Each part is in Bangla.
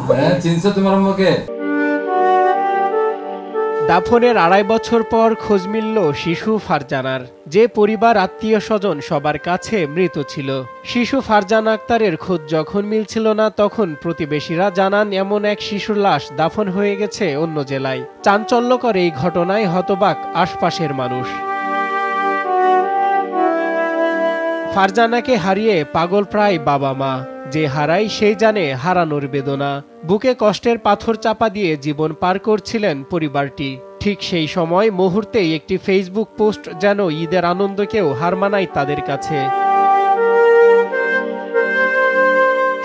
হ্যাঁ, চিনছো তোমার আম্মুকে? দাফনের ২.৫ বছর পর খোঁজ মিলল শিশু ফারজানার, যে পরিবার আত্মীয় স্বজন সবার কাছে মৃত ছিল। শিশু ফারজানা আক্তারের খোঁজ যখন মিলছিল না, তখন প্রতিবেশীরা জানান এমন এক শিশুর লাশ দাফন হয়ে গেছে অন্য জেলায়। চাঞ্চল্যকর এই ঘটনায় হতবাক আশপাশের মানুষ। ফারজানাকে হারিয়ে পাগল প্রায় বাবা মা, যে হারায় সেই জানে হারানোর বেদনা। বুকে কষ্টের পাথর চাপা দিয়ে জীবন পার করছিলেন পরিবারটি। ঠিক সেই সময় মুহূর্তেই একটি ফেসবুক পোস্ট যেন ঈদের আনন্দকেও হার মানায় তাদের কাছে।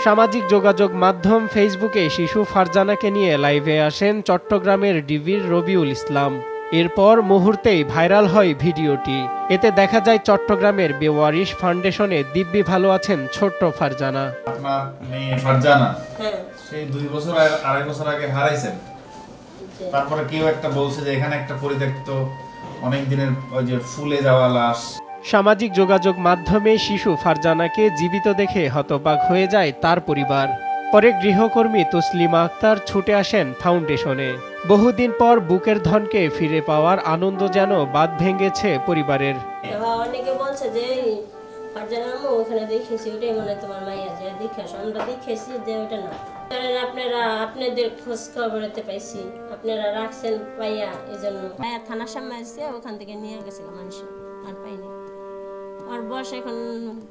সামাজিক যোগাযোগ মাধ্যম ফেসবুকে শিশু ফারজানাকে নিয়ে লাইভে আসেন চট্টগ্রামের ডিবির রবিউল ইসলাম। এরপর মুহূর্তেই ভাইরাল হয় ভিডিওটি। এতে দেখা যায় চট্টগ্রামের বেওয়ারিশ ফাউন্ডেশনে দিব্যি ভালো আছেন ছোট্ট ফারজানা। আপনার মেয়ে ফারজানা সেই 2 বছর 2.5 বছর আগে হারাইছেন। তারপরে কেউ একটা বলছে যে এখানে একটা পরিত্যক্ত অনেক দিনের ওই যে ফুলে যাওয়া লাশ। সামাজিক যোগাযোগ মাধ্যমে শিশু ফারজানাকে জীবিত দেখে হতবাক হয়ে যায় তার পরিবার। পরে গৃহকর্মী তসলিমা আক্তার ছুটে আসেন ফাউন্ডেশনে। বহুদিন পর বুকের ধনকে ফিরে পাওয়ার আনন্দ যেন বাঁধ ভেঙেছে পরিবারের। অনেকে বলছে যে ফারজানা আম্মু ওখানে দেখেছি, ওটাই মনে হয় তোমার মাইয়া, যে দেখে আমরা দেখেছি যে ওটা না। আপনারা আপনাদের খোঁজ খবরতে পাইছি, আপনারা রাখছেন পাইয়া, এই জন্য মায়া থানার সামনে আসছে, ওখান থেকে নিয়ে গেছে মানুষ, আর পাইনি। আর বয়স এখন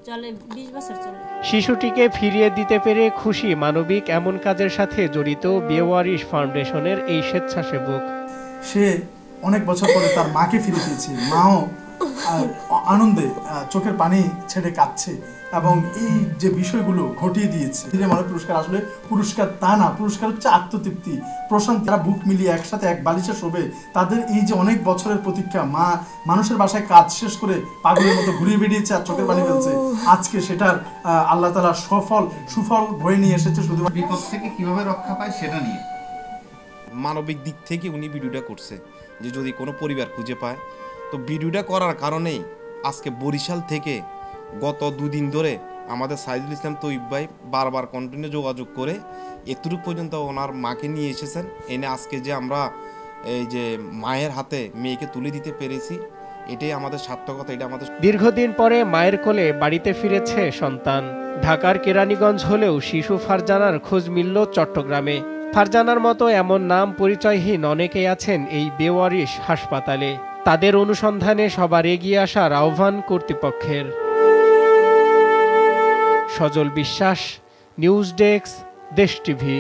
চলে 20 বছর চলে। শিশুটিকে ফিরিয়ে দিতে পেরে খুশি মানবিক এমন কাজের সাথে জড়িত বেওয়ারিশ ফাউন্ডেশনের এই স্বেচ্ছাসেবক। সে অনেক বছর পরে তার মাকে ফিরে পেয়েছে। মাও আনন্দে চোখের পানি ছেড়ে কাঁদছে এবং এই যে বিষয়গুলো ঘটিয়ে দিয়েছে। মানে পুরস্কার আসলে পুরস্কার তা না, পুরস্কার হচ্ছে আত্মতৃপ্তি, প্রশান্তি। তারা বুক মিলিয়ে একসাথে এক বালিশে শোবে। তাদের এই যে অনেক বছরের প্রতীক্ষা, মা মানুষের বাসায় কাজ শেষ করে পাগলের মতো ঘুরিয়ে বেরিয়েছে আর চোখের পানি ফেলছে, আজকে সেটার আল্লাহ তাআলা সুফল বয়ে নিয়ে এসেছে। শুধু বিপদ থেকে কিভাবে রক্ষা পায় সেটা নিয়ে মানবিক দিক থেকে উনি ভিডিওটা করছে, যে যদি কোনো পরিবার খুঁজে পায়। তো ভিডিওটা করার কারণেই আজকে বরিশাল থেকে গত 2 দিন ধরে আমাদের সাইদুল ইসলাম তৈব ভাই বারবার কন্টিনিউ যোগাযোগ করে এতটুকু পর্যন্ত ওনার মাকে নিয়ে এসেছেন। এনে আজকে যে আমরা এই যে মায়ের হাতে মেয়েকে তুলে দিতে পেরেছি, এটাই আমাদের সার্থকতা। এটা আমাদের দীর্ঘদিন পরে মায়ের কোলে বাড়িতে ফিরেছে সন্তান। ঢাকার কেরানীগঞ্জ হলেও শিশু ফারজানার খোঁজ মিলল চট্টগ্রামে। ফারজানার মতো এমন নাম পরিচয়হীন অনেকেই আছেন এই বেওয়ারিশ হাসপাতালে। তাদের অনুসন্ধানে সবার এগিয়ে আসার আহ্বান কর্তৃপক্ষের। সজল বিশ্বাস, নিউজ ডেস্ক, দেশ টিভি।